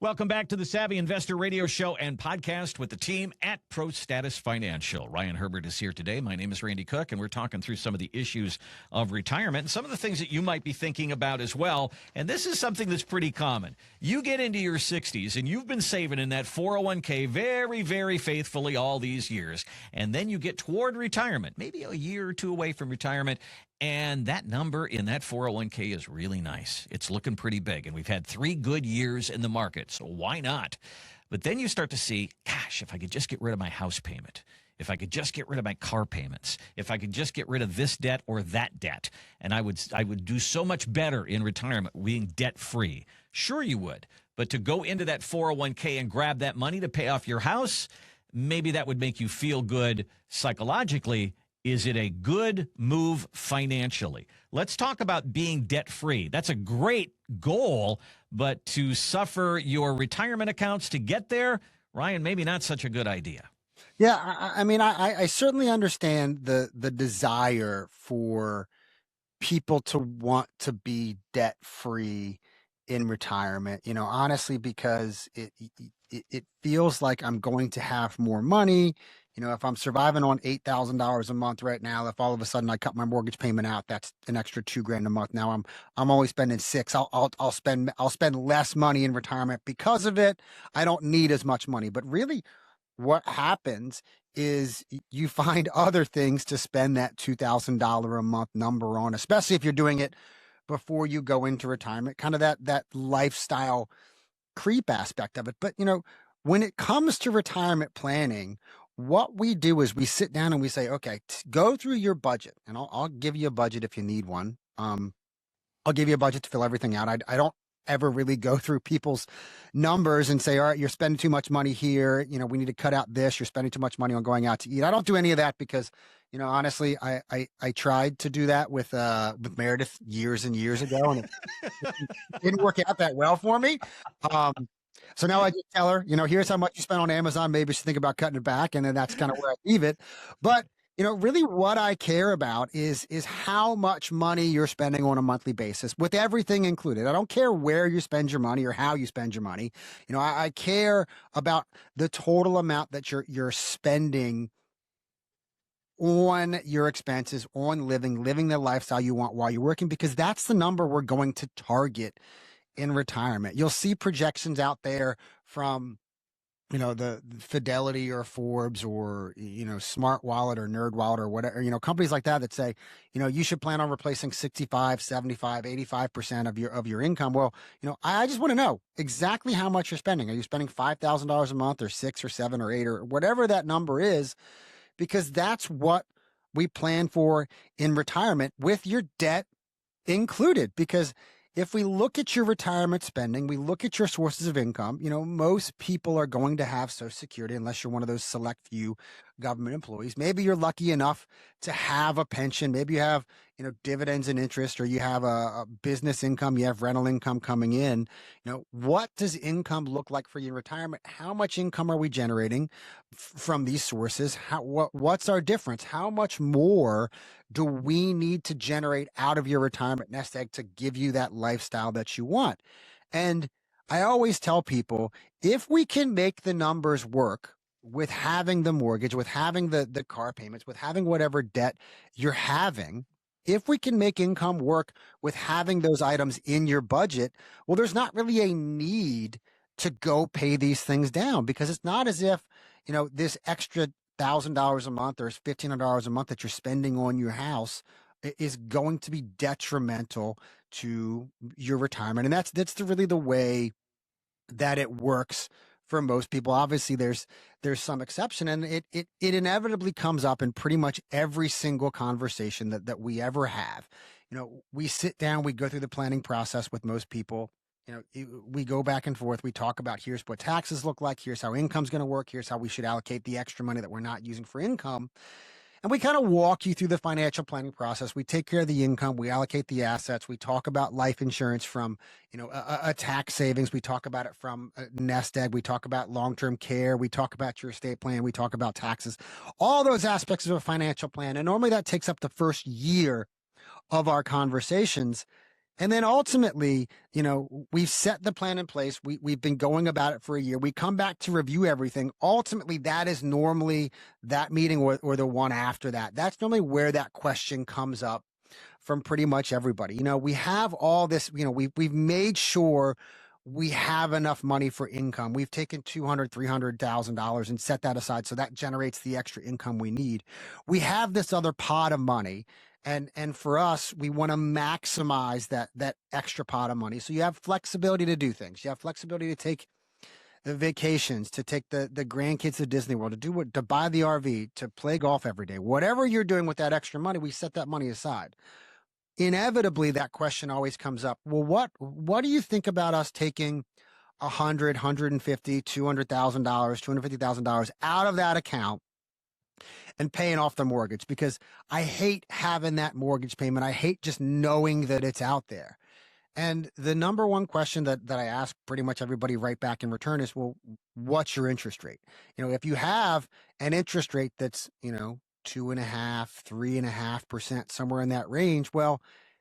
Welcome back to the Savvy Investor Radio Show and podcast with the team at Prostatis Financial. Ryan Herbert is here today. My name is Randy Cook, and we're talking through some of the issues of retirement and some of the things that you might be thinking about as well. And this is something that's pretty common. You get into your 60s, and you've been saving in that 401k very, very faithfully all these years. And then you get toward retirement, maybe a year or two away from retirement, and that number in that 401k is really nice. It's looking pretty big, and we've had 3 good years in the market, so why not? But then you start to see, gosh, if I could just get rid of my house payment, if I could just get rid of my car payments, if I could just get rid of this debt or that debt, and I would do so much better in retirement being debt-free. Sure you would, but to go into that 401k and grab that money to pay off your house, maybe that would make you feel good psychologically. Is it a good move financially? Let's talk about being debt-free. That's a great goal, but to suffer your retirement accounts to get there, Ryan, maybe not such a good idea. Yeah, I certainly understand the desire for people to want to be debt-free in retirement, honestly, because it feels like I'm going to have more money. If I'm surviving on $8,000 a month right now, if all of a sudden I cut my mortgage payment out, that's an extra $2,000 a month. Now I'm only spending $6,000. I'll spend less money in retirement because of it. I don't need as much money. But really, what happens is you find other things to spend that $2,000 a month number on, especially if you're doing it before you go into retirement. Kind of that lifestyle creep aspect of it. But when it comes to retirement planning, what we do is we sit down and we say, okay, go through your budget, and I'll give you a budget if you need one. I'll give you a budget to fill everything out. I don't ever really go through people's numbers and say, all right, you're spending too much money here. We need to cut out this. You're spending too much money on going out to eat. I don't do any of that because, honestly, I tried to do that with Meredith years and years ago, and it didn't work out that well for me. So now I just tell her, here's how much you spent on Amazon. Maybe you should think about cutting it back. And then that's kind of where I leave it. But, really what I care about is how much money you're spending on a monthly basis with everything included. I don't care where you spend your money or how you spend your money. I care about the total amount that you're spending on your expenses, on living the lifestyle you want while you're working, because that's the number we're going to target in retirement. You'll see projections out there from, the Fidelity or Forbes or, Smart Wallet or Nerd Wallet or whatever, companies like that say, you should plan on replacing 65, 75, 85% of your income. Well, I just want to know exactly how much you're spending. Are you spending $5,000 a month or 6 or 7 or 8 or whatever that number is? Because that's what we plan for in retirement with your debt included. Because if we look at your retirement spending, we look at your sources of income, most people are going to have Social Security unless you're one of those select few government employees. Maybe you're lucky enough to have a pension. Maybe you have, dividends and interest, or you have a business income, you have rental income coming in. What does income look like for you in retirement? How much income are we generating from these sources? What's our difference? How much more do we need to generate out of your retirement nest egg to give you that lifestyle that you want? And I always tell people, if we can make the numbers work with having the mortgage, with having the car payments, with having whatever debt you're having, if we can make income work with having those items in your budget, well, there's not really a need to go pay these things down, because it's not as if, this extra $1,000 a month or $1,500 a month that you're spending on your house is going to be detrimental to your retirement. And that's really the way that it works for most people. Obviously, there's some exception, and it inevitably comes up in pretty much every single conversation that we ever have. We sit down, we go through the planning process with most people. We go back and forth. We talk about, here's what taxes look like. Here's how income's going to work. Here's how we should allocate the extra money that we're not using for income. And we kind of walk you through the financial planning process. We take care of the income. We allocate the assets. We talk about life insurance from, a tax savings. We talk about it from a nest egg. We talk about long-term care. We talk about your estate plan. We talk about taxes, all those aspects of a financial plan. And normally that takes up the first year of our conversations. And then ultimately, we've set the plan in place. We've been going about it for a year. We come back to review everything. Ultimately, that is normally that meeting or the one after that. That's normally where that question comes up from pretty much everybody. We have all this, we've made sure we have enough money for income. We've taken $200,000, $300,000 and set that aside. So that generates the extra income we need. We have this other pot of money. And for us, we want to maximize that extra pot of money. So you have flexibility to do things. You have flexibility to take the vacations, to take the grandkids to Disney World, to buy the RV, to play golf every day. Whatever you're doing with that extra money, we set that money aside. Inevitably, that question always comes up. Well, what do you think about us taking $100,000, $150,000, $200,000, $250,000 out of that account and paying off the mortgage? Because I hate having that mortgage payment. I hate just knowing that it's out there. And the number one question that I ask pretty much everybody right back in return is, well, what's your interest rate? If you have an interest rate that's, 2.5%, 3.5%, somewhere in that range, well,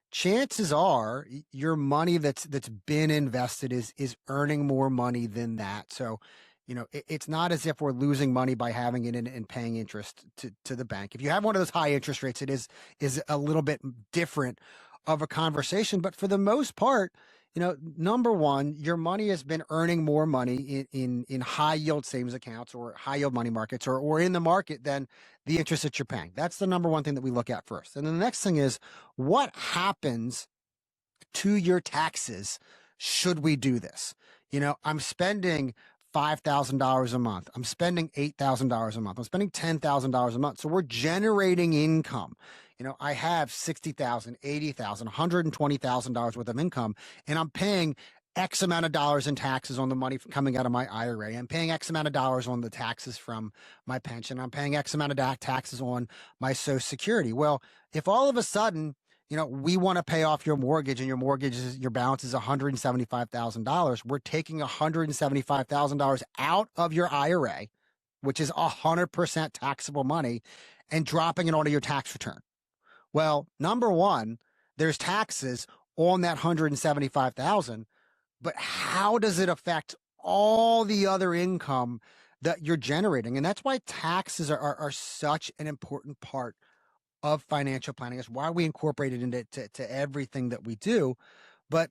chances are your money that's been invested is earning more money than that. So, it's not as if we're losing money by having it and paying interest to the bank. If you have one of those high interest rates, it is a little bit different of a conversation. But for the most part, number one, your money has been earning more money in high yield savings accounts or high yield money markets or in the market than the interest that you're paying. That's the number one thing that we look at first. And then the next thing is, what happens to your taxes should we do this? I'm spending $5,000 a month. I'm spending $8,000 a month. I'm spending $10,000 a month. So we're generating income. I have $60,000, $80,000, $120,000 worth of income, and I'm paying X amount of dollars in taxes on the money coming out of my IRA. I'm paying X amount of dollars on the taxes from my pension. I'm paying X amount of taxes on my Social Security. Well, if all of a sudden, we want to pay off your mortgage and your balance is $175,000, we're taking $175,000 out of your IRA, which is 100% taxable money, and dropping it onto your tax return. Well, number one, there's taxes on that $175,000, but how does it affect all the other income that you're generating? And that's why taxes are such an important part of financial planning. It's why we incorporate it into everything that we do. But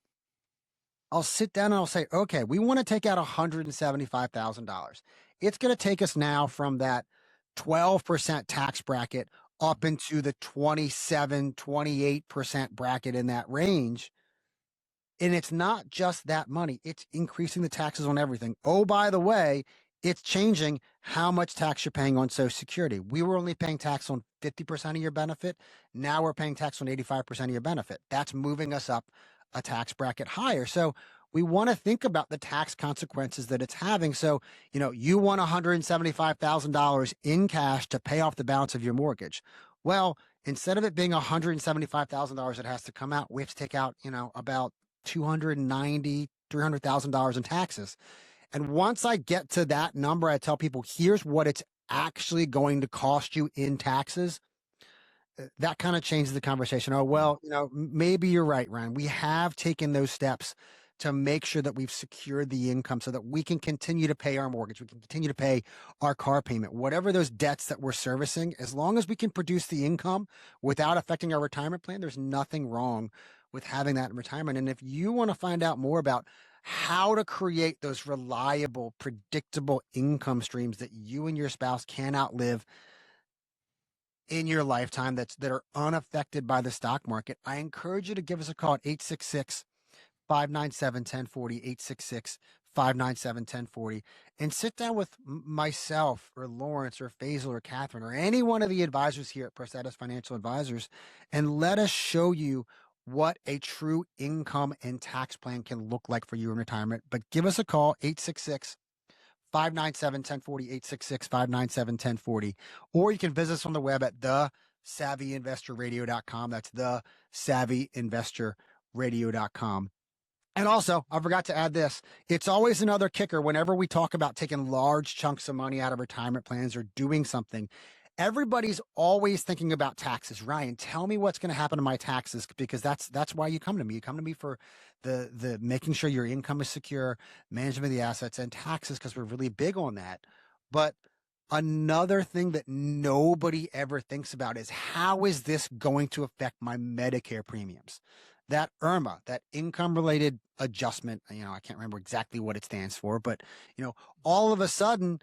I'll sit down and I'll say, okay, we want to take out $175,000. It's going to take us now from that 12% tax bracket up into the 27, 28% bracket in that range. And it's not just that money. It's increasing the taxes on everything. Oh, by the way, it's changing how much tax you're paying on Social Security. We were only paying tax on 50% of your benefit. Now we're paying tax on 85% of your benefit. That's moving us up a tax bracket higher. So we want to think about the tax consequences that it's having. So, you want $175,000 in cash to pay off the balance of your mortgage. Well, instead of it being $175,000 that has to come out, we have to take out, about $290,000, $300,000 in taxes. And once I get to that number, I tell people, here's what it's actually going to cost you in taxes. That kind of changes the conversation. Oh, well, maybe you're right, Ryan. We have taken those steps to make sure that we've secured the income so that we can continue to pay our mortgage. We can continue to pay our car payment, whatever those debts that we're servicing. As long as we can produce the income without affecting our retirement plan, there's nothing wrong with having that in retirement. And if you want to find out more about how to create those reliable, predictable income streams that you and your spouse can outlive in your lifetime that are unaffected by the stock market, I encourage you to give us a call at 866-597-1040, 866-597-1040, and sit down with myself or Lawrence or Faisal or Catherine or any one of the advisors here at Prostatis Financial Advisors, and let us show you what a true income and tax plan can look like for you in retirement. But give us a call, 866-597-1040, 866-597-1040, or you can visit us on the web at thesavvyinvestorradio.com. That's thesavvyinvestorradio.com. And also, I forgot to add this. It's always another kicker whenever we talk about taking large chunks of money out of retirement plans or doing something. everybody's always thinking about taxes. Ryan, tell me what's going to happen to my taxes, because that's why you come to me. You come to me for the making sure your income is secure, management of the assets, and taxes, because we're really big on that. But another thing that nobody ever thinks about is, how is this going to affect my Medicare premiums? That IRMA, that income related adjustment, I can't remember exactly what it stands for, but all of a sudden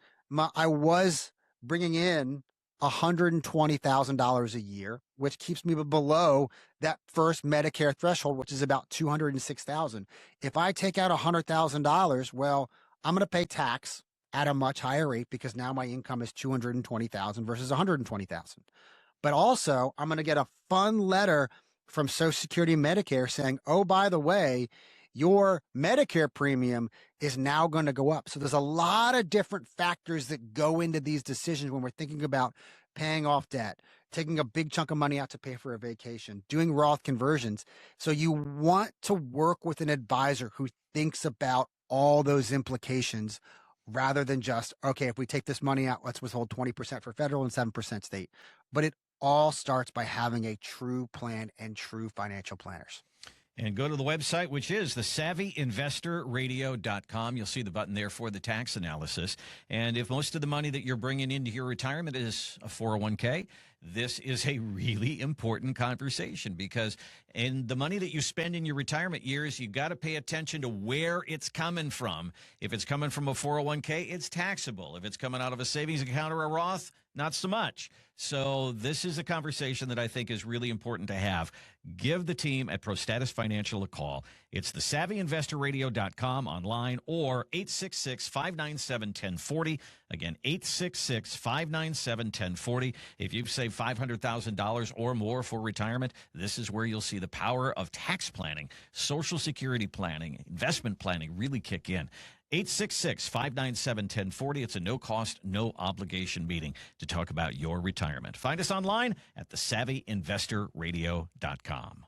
I was bringing in $120,000 a year, which keeps me below that first Medicare threshold, which is about $206,000. If I take out $100,000, well, I'm going to pay tax at a much higher rate, because now my income is $220,000 versus $120,000. But also, I'm going to get a fun letter from Social Security and Medicare saying, oh, by the way, your Medicare premium is now going to go up. So there's a lot of different factors that go into these decisions when we're thinking about paying off debt, taking a big chunk of money out to pay for a vacation, doing Roth conversions. So you want to work with an advisor who thinks about all those implications, rather than just, okay, if we take this money out, let's withhold 20% for federal and 7% state. But it all starts by having a true plan and true financial planners. And go to the website, which is thesavvyinvestorradio.com. You'll see the button there for the tax analysis. And if most of the money that you're bringing into your retirement is a 401k, this is a really important conversation, because in the money that you spend in your retirement years, you got to pay attention to where it's coming from. If it's coming from a 401k, it's taxable. If it's coming out of a savings account or a Roth, not so much. So this is a conversation that I think is really important to have. Give the team at Prostatis Financial a call. It's thesavvyinvestorradio.com online, or 866-597-1040. Again, 866-597-1040. If you've saved $500,000 or more for retirement, this is where you'll see the power of tax planning, Social Security planning, investment planning really kick in. 866-597-1040. It's a no-cost, no-obligation meeting to talk about your retirement. Find us online at thesavvyinvestorradio.com.